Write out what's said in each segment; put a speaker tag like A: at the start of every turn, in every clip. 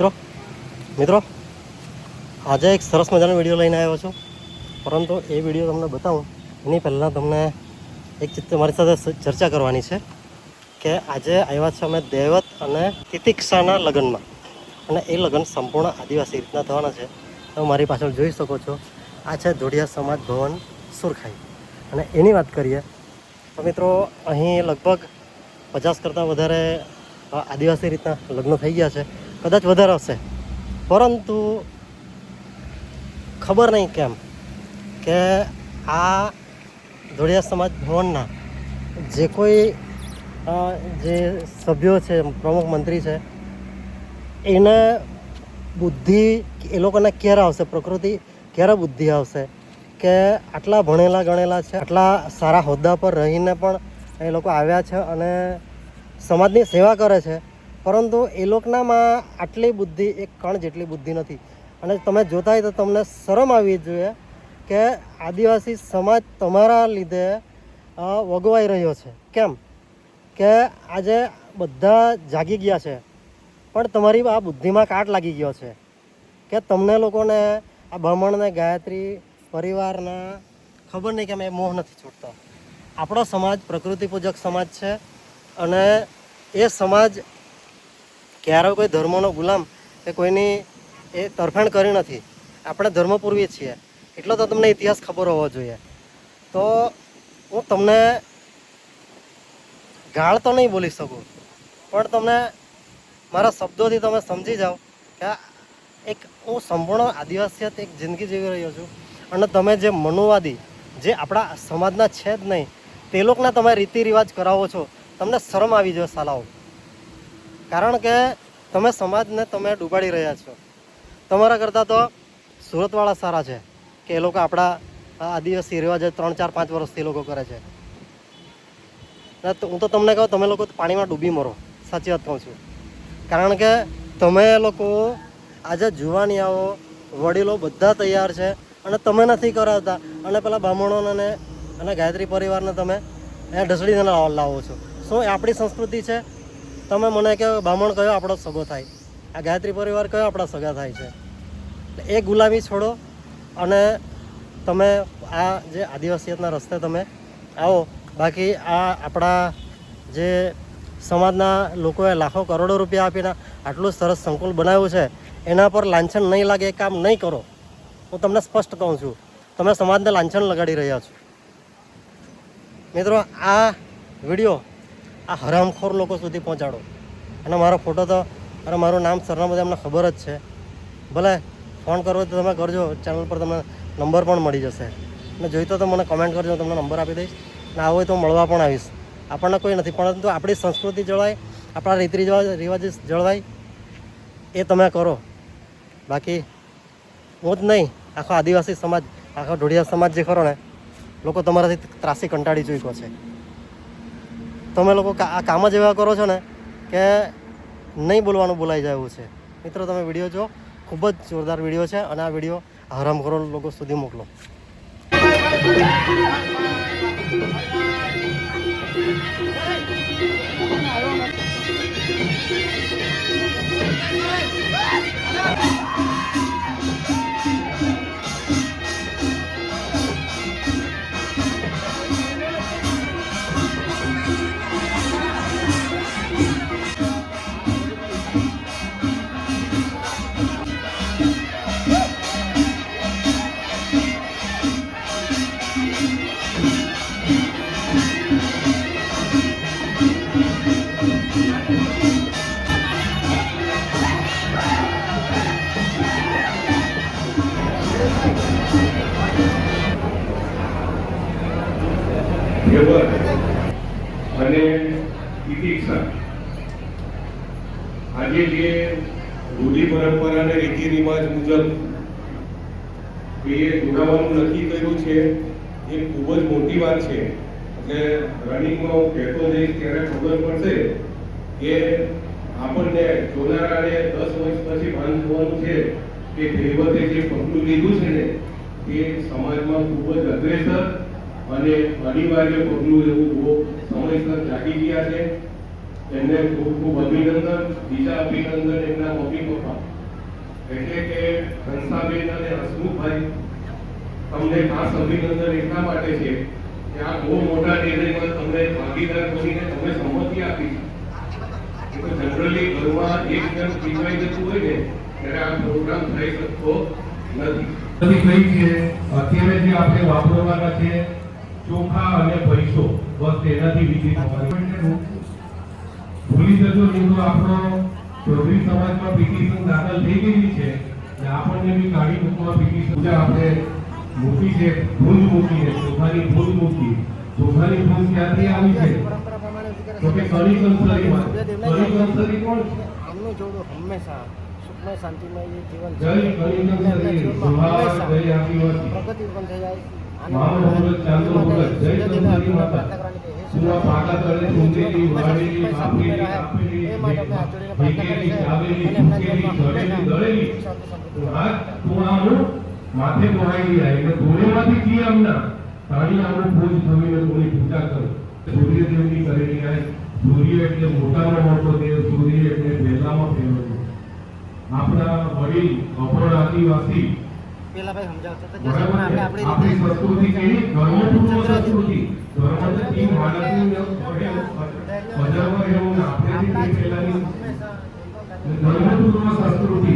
A: મિત્રો મિત્રો આજે એક સરસ મજાનો વિડીયો લઈને આવ્યો છું, પરંતુ એ વિડીયો તમને બતાવું એની પહેલાં તમને એક ચિત્ર મારી સાથે ચર્ચા કરવાની છે કે આજે આવ્યા છે અમે દૈવત અને તિતિક્ષાના લગ્નમાં, અને એ લગ્ન સંપૂર્ણ આદિવાસી રીતના થવાના છે. તમે મારી પાછળ જોઈ શકો છો, આ છે ધોડિયા સમાજ ભવન સુરખાઈ. અને એની વાત કરીએ તો મિત્રો અહીં લગભગ 50 કરતાં વધારે આદિવાસી રીતના લગ્ન થઈ ગયા છે, કદાચ વધારે હશે, પરંતુ ખબર નહીં કેમ કે આ ધોળિયા સમાજ ભવનના જે કોઈ જે સભ્યો છે, પ્રમુખ મંત્રી છે, એને બુદ્ધિ એ લોકોને ક્યારે આવશે, પ્રકૃતિ ક્યારે બુદ્ધિ આવશે કે આટલા ભણેલા ગણેલા છે, આટલા સારા હોદ્દા પર રહીને પણ એ લોકો આવ્યા છે અને સમાજની સેવા કરે છે, પરંતુ એ લોકોનામાં આટલી બુદ્ધિ એક કણ જેટલી બુદ્ધિ નથી. અને તમે જોતા હોય તો તમને શરમ આવવી જોઈએ કે આદિવાસી સમાજ તમારા લીધે વગવાઈ રહ્યો છે. કેમ કે આજે બધા જાગી ગયા છે, પણ તમારી આ બુદ્ધિમાં કાટ લાગી ગયો છે કે તમને લોકોને આ બ્રાહ્મણને ગાયત્રી પરિવારના ખબર નહીં કે અમે મોહ નથી છૂટતા. આપણો સમાજ પ્રકૃતિ પૂજક સમાજ છે અને એ સમાજ ક્યારે કોઈ ધર્મનો ગુલામ કે કોઈની એ તરફેણ કરી નથી. આપણે ધર્મપૂર્વી છીએ, એટલો તો તમને ઇતિહાસ ખબર હોવો જોઈએ. તો હું તમને ગાળ તો નહીં બોલી શકું, પણ તમને મારા શબ્દોથી તમે સમજી જાઓ કે એક હું સંપૂર્ણ આદિવાસીયત એક જિંદગી જીવી રહ્યો છું, અને તમે જે મનુવાદી જે આપણા સમાજના છે જ નહીં તે લોકોના તમે રીતિ રિવાજ કરાવો છો, તમને શરમ આવી જોઈએ સાલાઓ. કારણ કે તમે સમાજને તમે ડૂબાડી રહ્યા છો. તમારા કરતાં તો સુરતવાળા સારા છે કે એ લોકો આપણા આદિવાસી રિવાજ 3, 4, 5 વર્ષથી લોકો કરે છે. હું તો તમને કહું, તમે લોકો પાણીમાં ડૂબી મરો, સાચી વાત કહું છું. કારણ કે તમે લોકો આજે જુવાનિયાઓ વડીલો બધા તૈયાર છે અને તમે નથી કરાવતા, અને પેલા બ્રાહ્મણોને અને ગાયત્રી પરિવારને તમે અહીંયા ઢસડીને લાવો છો. શું એ આપણી સંસ્કૃતિ છે? તમે મને કહો બ્રાહ્મણ કયો આપણો સગો થાય, આ ગાયત્રી પરિવાર કયો આપણા સગા થાય છે? એ ગુલામી છોડો અને તમે આ જે આદિવાસીયતના રસ્તે તમે આવો. બાકી આ આપણા જે સમાજના લોકોએ લાખો કરોડો રૂપિયા આપીને આટલું સરસ સંકુલ બનાવ્યું છે, એના પર લાંછન નહીં લાગે એ કામ નહીં કરો. હું તમને સ્પષ્ટ કહું છું, તમે સમાજને લાંછન લગાડી રહ્યા છો. મિત્રો, આ વિડીયો આ હરામખોર લોકો સુધી પહોંચાડો. અને મારો ફોટો તો અને મારું નામ સરનામું તો એમને ખબર જ છે. ભલે ફોન કરવો તો તમે કરજો, ચેનલ પર તમને નંબર પણ મળી જશે. અને જોઈતો તો મને કમેન્ટ કરજો, તમને નંબર આપી દઈશ. અને આવો હોય તો મળવા પણ આવીશ. આપણને કોઈ નથી, પરંતુ આપણી સંસ્કૃતિ જળવાય, આપણા રીતિ રિવાજ જળવાય એ તમે કરો. બાકી હું જ નહીં, આખો આદિવાસી સમાજ, આખો ઢોળિયા સમાજ જે ખરો ને, લોકો તમારાથી ત્રાસી કંટાળી ચૂક્યો છે. તમે લોકો આ કામ જ એવા કરો છો ને કે નહીં બોલવાનું બોલાઈ જાય એવું છે. મિત્રો, તમે વિડીયો જો, ખૂબ જ જોરદાર વિડીયો છે, અને આ વિડીયો હરામખોરો લોકો સુધી મોકલો.
B: અને તિતિક્ષા આજે જે રૂઢિ પરંપરા અને રીતિ રિવાજ મુજબ એ જોડાવાનું નક્કી કર્યું છે, એ ખૂબ જ મોટી વાત છે. એટલે રનિંગમાં હું કહેતો જઈશ ત્યારે ખબર પડશે કે આપણને જોનારાને 10 વર્ષ પછી ભાન થવાનું છે કે દૈવતે જે પગલું લીધું છે ને એ સમાજમાં ખૂબ જ અગ્રેસર અને અનિવાર્ય પગલું એવું બહુ સમયસર જાગી ગયા છે. એમને ખૂબ ખૂબ અભિનંદન. બીજા અભિનંદન એમના મમ્મી પપ્પા એટલે કે હંસાબેન અને હસમુખભાઈ, તમને ખાસ અભિનંદન એટલા માટે છે કે આ બહુ મોટા નિર્ણયમાં તમને ભાગીદાર બનીને તમે સંમતિ આપી છે. તો જનરલી ઘરમાં એક જણ પીવાઈ જતું હોય ને ત્યારે આ પ્રોગ્રામ થઈ શકતો નથી. કઈ છે અત્યારે જે આપણે વાપરવાના છે ચોખા અને પૈસો, બસ તેનાથી વિધિ થવાની. ભૂલી જતો નહીં તો આપણો ચૌધરી સમાજમાં પિટિશન દાખલ થઈ ગયેલી છે અને આપણને બી કાઢી મૂકવા પિટિશન આપણે મૂકી છે. ભૂલ મૂકીને ચોખાની ભૂલ મૂકી. ચોખાની ભૂલ ક્યાંથી આવી છે તો કે કલી કંસરીમાં. કલી કંસરી કોણ છે?
A: આમનું જોડું હંમેશા સુખમય શાંતિમય જીવન
B: જય કલી કંસરી સુહાગ જય આદિવાસી
A: પ્રગતિ પણ થઈ જાય.
B: મામો ભગત ચાંદો ભગત જય કંસરી માતા. સુવા પાકા તળે સુંદેલી વાડેલી આપેલી આપેલી ભીકેલી ચાવેલી ભૂકેલી દળેલી દળેલી આજ તું માથે પહોંચાઈ જાય એટલે ધોળેમાંથી કી આમના તાળી આમનું પૂજ થવીને થોડી પૂજા કરો. સૂર્યદેવની કરેલી આ સૂર્ય એટલે મોટામાં મોટો દેવ, સૂર્ય એટલે પહેલામાં પહેલો દેવ. આપણા વડીલ અપર આદિવાસી
A: પેલા ભાઈ સમજાવતા
B: બરાબર છે. આપણી સંસ્કૃતિ કેવી ધર્મપૂર્ણ સંસ્કૃતિ. ધર્મથી માણસની પજરવા એવું ને આપણે જે પહેલાની ધર્મપૂર્ણ સંસ્કૃતિ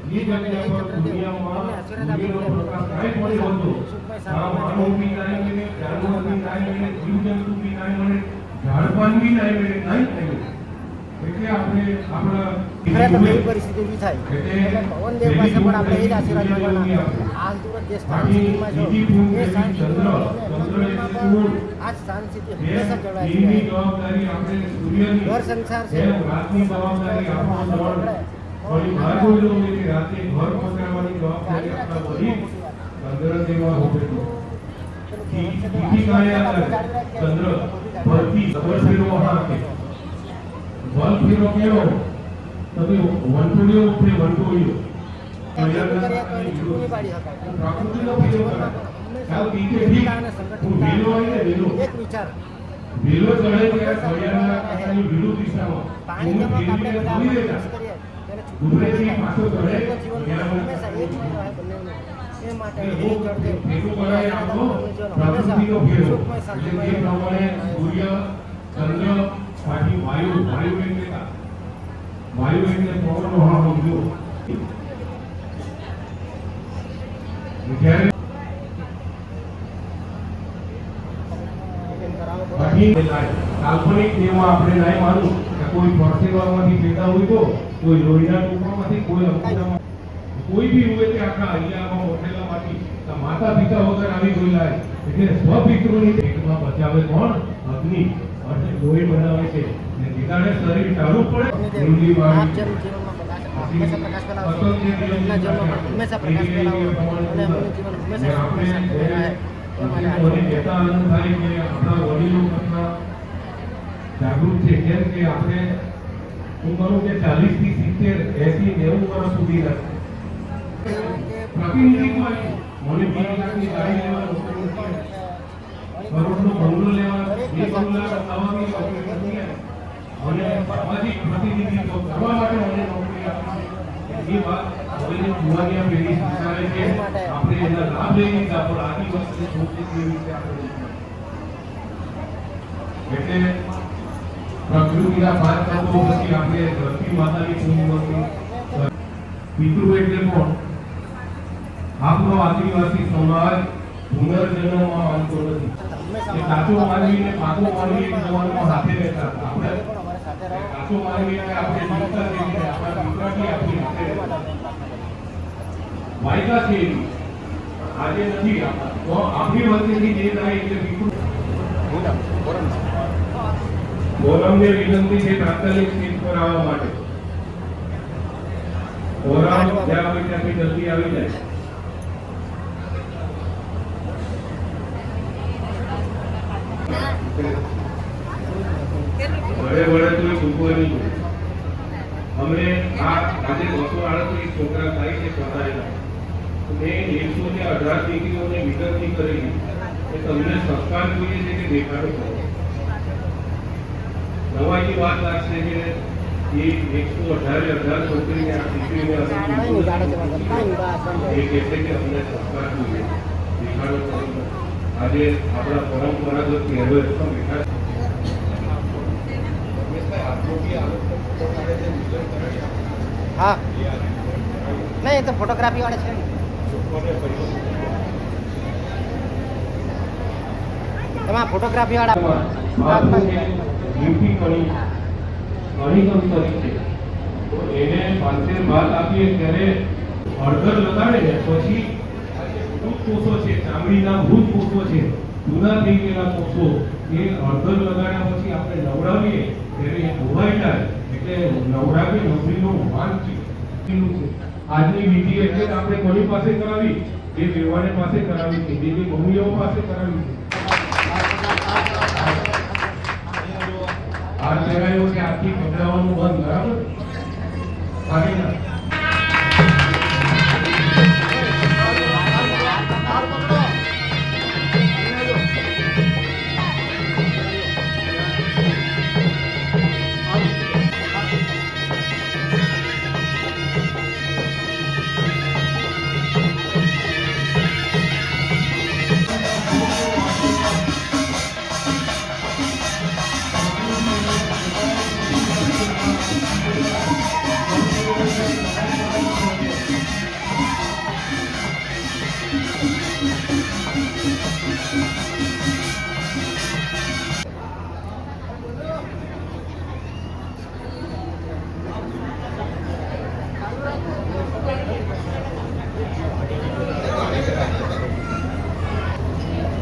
B: એ જગ્યા પર દુનિયામાં સૂર્યનો પ્રકાશ કાંઈ પણ હોતો. આ માનવ બી નાય મળે, જાનવર બી નાય મળે, જીવજંતુ બી નાય મળે, ઝાડપાન બી નાય મળે, કાંઈ જ નહીં. એટલે આપણે આપણા
A: ખરેખર એવી પરિસ્થિતિ ઊભી થાય એટલે પવનદેવ પાસે પણ આપણે એ જ આશીર્વાદ માંગવાના. આ અંતુરત જે સ્થાન સ્થિતિમાં જો એ સ્થાન સ્થિતિમાં આ સ્થાન સ્થિતિ હંમેશા જળવાઈ રહે.
B: જવાબદારી આપણે સૂર્યની
A: ઘર સંસાર છે
B: રાતની જવાબદારી આપણો વળી બહાર બોલ્યો હોય કે રાતે ઘર પકડવાની જવાબદારી આપણા વળી ચંદ્ર દેવા હોવે તો બીજી કાંઈ આવે ચંદ્ર ભરતી ડબલ ફેરો હાકે બલ ફેરો કેવો તમે વંટોળીઓ ઉઠે વંટોળીઓ
A: ચૂંટણી પાડી શકાય.
B: પ્રકૃતિનો ફેરો કરે. ચાલ બીજે ઠીક હું વેલો હોય ને વેલો
A: એક વિચાર
B: વેલો ચડે ત્યારે ઘડિયાળના કાંટાની વિરુદ્ધ દિશામાં
A: પાણી જેમાં આપણે બધા
B: ભૂલી દેતા.
A: કરીએ ત્યારે
B: કુદરતી પાછો ચડે
A: જીવન હંમેશા એક જ રહે બંનેનું. એ માટે એ
B: ભેગું
A: જળદેવ
B: કરાય આપણો પ્રકૃતિનો ફેરો. એટલે જે પ્રમાણે સૂર્ય ચંદ્ર પાછી વાયુ એટલે પવનનો હાવ સમજો. જ્યારે બાકી કાલ્પનિક દેવા આપણે નહીં માનવું કે કોઈ પરસેવામાંથી પેદા હોય તો કોઈ લોહીના ટુકડામાંથી કોઈ અંકુરામાં કોઈ બી હોય તે આખા અહિયામાં મોટેલામાંથી માતા પિતા વગર આવી ગયેલા એટલે સ્વપિતૃની પેટમાં બચાવે કોણ? અગ્નિ. એટલે લોહી બનાવે છે ને જેટાને શરીર ચાલુ પડે ઊંડી
A: આપ
B: વાળી
A: જેમ જીવનમાં હંમેશા પ્રકાશ ફેલાવશો એમના જીવનમાં હંમેશા પ્રકાશ ફેલાવો અને એમનું જીવન હંમેશા સુખમય શાંતિમય રહે. એ માટે
B: મને કહેતા આનંદ થાય કે આપણા વડીલો કરતા જાગૃત છે. કેમ કે આપણે હું કહું કે 40 થી 70 80 90 વર્ષ સુધી પ્રતિનિધિત્વ મને 2 લાખની ગાડી લેવાનું કરોડનો બંગલો લેવા 2 બંગલા લાવવાની નોકરી નથી અને સામાજિક પ્રતિનિધિત્વ કરવા માટે મને નોકરી આપી એ વાત હવે જુવાનિયા પેઢી સ્વીકારે છે. આપણે એના લાભ લઈ લીધા પણ આદિવાસી છોકરી વિશે આપણે એટલે પ્રકૃતિના 5 તત્વો પછી આપણે ધરતી માતાની પૂજવાની પિતૃ એટલે કોણ? આપણો આદિવાસી સમાજ પુનર્જન્મમાં માનતો નથી. એ કાચો માનવીને પાકો માનવી એક જવાનમાં હાથે રહેતા હતા. આપણે કાચો માનવી એટલે આપણે જીવતા જેવી આપણા દીકરાથી આપણી હાથે રહેતા વાયકા છે એવી. આજે નથી તો આપણી વચ્ચેથી જે થાય એટલે પિતૃ ફોરમને વિનંતી છે તાત્કાલિક સીટ પર આવવા માટે. ફોરમ જ્યાં હોય ત્યાંથી જલ્દી આવી જાય. વડે વડે તો ભૂખવાની અમને આજે 238 છોકરા થાય છે સ્વધારેલા. મેં 118 દીકરીઓને વિનંતી કરેલી કે તમને સંસ્કાર જોઈએ છે કે દેખાડો કરો. નવાઈની વાત લાગશે કે એ 118 છોકરીને આ દીકરીને એ કહેશે કે અમને સંસ્કાર જોઈએ દેખાડો કરો. આજે આપણા પરંપરાગત કહેવતમાં બેઠા
C: હા નહીં એ તો ફોટોગ્રાફી વાળા છે ને. એમાં ફોટોગ્રાફી વાળા
B: અણીગમ તરીકે તો એને પાંચેર ભાત આપીએ ત્યારે હળદર લગાડે ને પછી મૃત કોષો છે, ચામડીના મૃત કોષો છે, જૂના થઈ ગયેલા કોષો એ હળદર લગાડ્યા પછી આપણે નવડાવીએ ત્યારે એ ધોવાઈ જાય એટલે નવરાવી નવરીનો માન છે. આજની વિધિ એટલે જ આપણે કોની પાસે કરાવી? જે વેવાને પાસે કરાવી છે, જે મમ્મીઓ પાસે કરાવી છે. આ પહેરાયો કે આખી પકડાવાનું બંધ, બરાબર? ભાગીના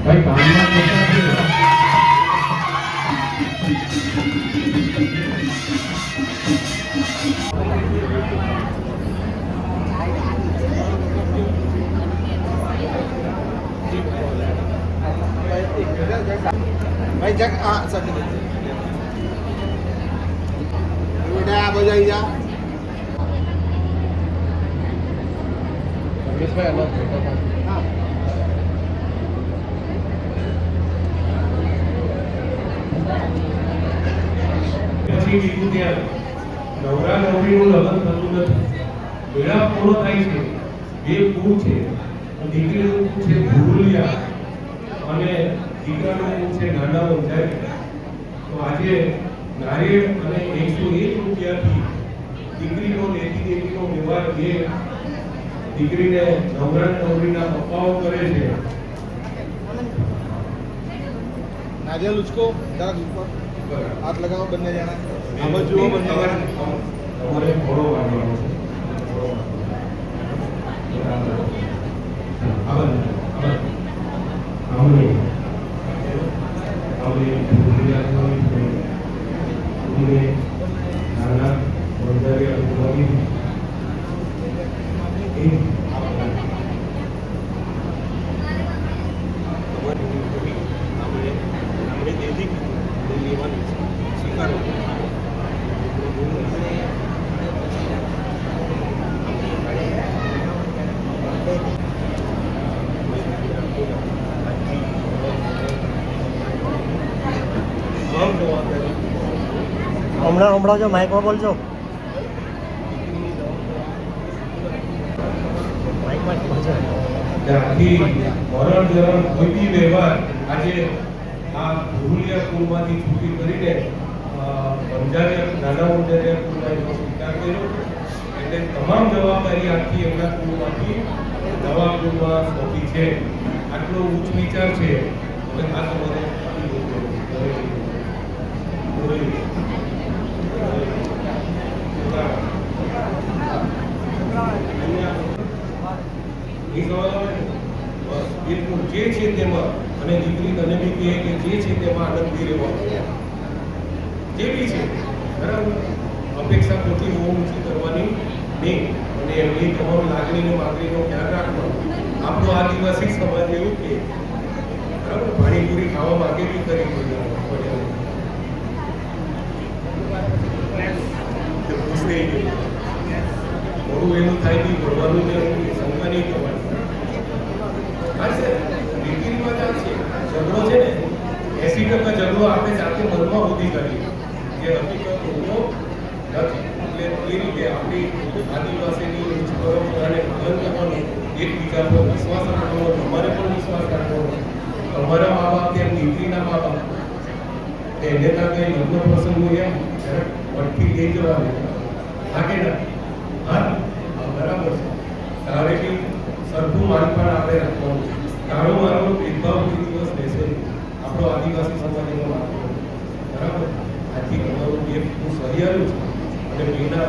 B: ભાઈ કામમાં મોટા છે.
D: ભાઈ જગ આ સબ બેટા આ બજાઈ જા હા
B: પછી બીજું ત્યાં નવરા નવરીનું લગ્ન થતું નથી. વેળા પૂરો થાય છે. બે કુળ છે, દીકરીનું કુળ છે ભૂરુલિયા અને દીકરાનું કુળ છે નાના વંજારી. તો આજે નારિયેળ અને 101 રૂપિયાથી દીકરીનો લેતી દેતીનો વ્યવહાર એ દીકરીને નવરા નવરીના પપ્પાઓ કરે છે.
D: નારિયેલ ઉચકો જરાક ઉપર હાથ લગાવો બંને જણા આ બાજુ જુઓ બંને જણા
B: તમારે ઘોડો વાળવાનો છે.
A: હમણાં જો માઇકમાં બોલજો. માઇકમાં બોલજો.
B: આખી મરણ જરણ કોઈ બી વ્યવહાર આજે આ ભૂરુલિયા કુળમાંથી છૂટી કરીને વંજારિયા નાના વંજારિયા કુળમાં એનો સ્વીકાર કર્યો. એટલે તમામ જવાબદારી આખી એમના કુળમાંથી નવા કુળમાં સોંપી છે. આટલો ઉચ્ચ વિચાર છે. હવે આ તમારે બિલકુલ જે છે તેમાં અને દીકરી તને બી કહે કે જે છે તેમાં આનંદથી રહેવાનું જે બી છે બરાબર. અપેક્ષા પોતી બહુ ઊંચી કરવાની નહીં અને એમની તમામ લાગણીને માગણીનો ખ્યાલ રાખવાનો. આપણો આદિવાસી સમાજ એવું કે બરાબર પાણીપુરી ખાવા માંગે બી કરી મોડું એનું થાય બી ભરવાનું ને શંકા નહીં થવાની. રીતિ રિવાજ આ છે. ઝઘડો છે ને 80% ઝઘડો આપણે જાતે મનમાં ઉભી કરીએ. જે હકીકત હોવો નથી. એટલે એ રીતે આપણી આદિવાસીની રીત પરંપરાને પાલન કરવાનું, એકબીજા પર વિશ્વાસ રાખવાનો, તમારે પણ વિશ્વાસ રાખવાનો. તમારા મા બાપ તેમ દીકરીના મા બાપ એને ત્યાં કંઈ લગ્ન પ્રસંગ હોય એમ પટથી લઈ જવાનું. હા કે ના? હા, બરાબર છે. તારે બી સરખું માનપાન આપણે રાખવાનું. તારો મારો ભેદભાવ કોઈ દિવસ રહેશે નહીં. આપણો આદિવાસી સમાજ એનો માનવો બરાબર. આથી તમારું એ ખૂબ સહિયારું છે. અને બેના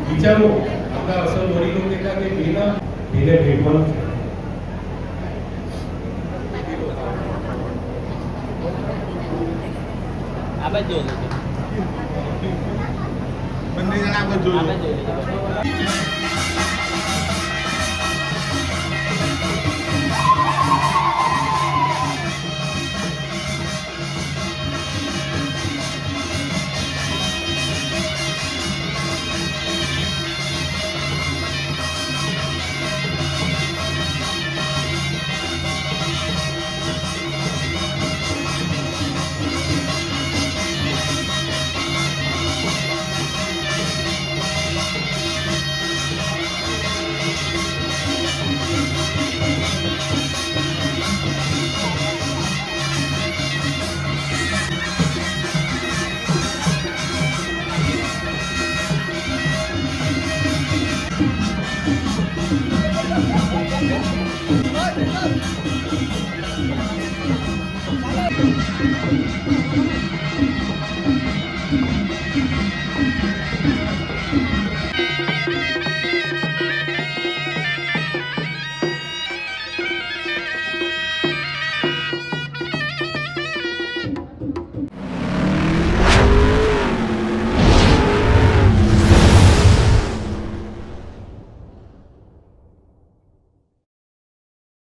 B: વિચારો આપણા અસલ વડીલો કહેતા કે બેના બેને ભેટવાનું છે.
C: આ બાજુ જોઈ લેજો.
D: બંને જણા આગળ જોઈ
C: આ
D: લો.
C: બાજુ જોઈ લેજો.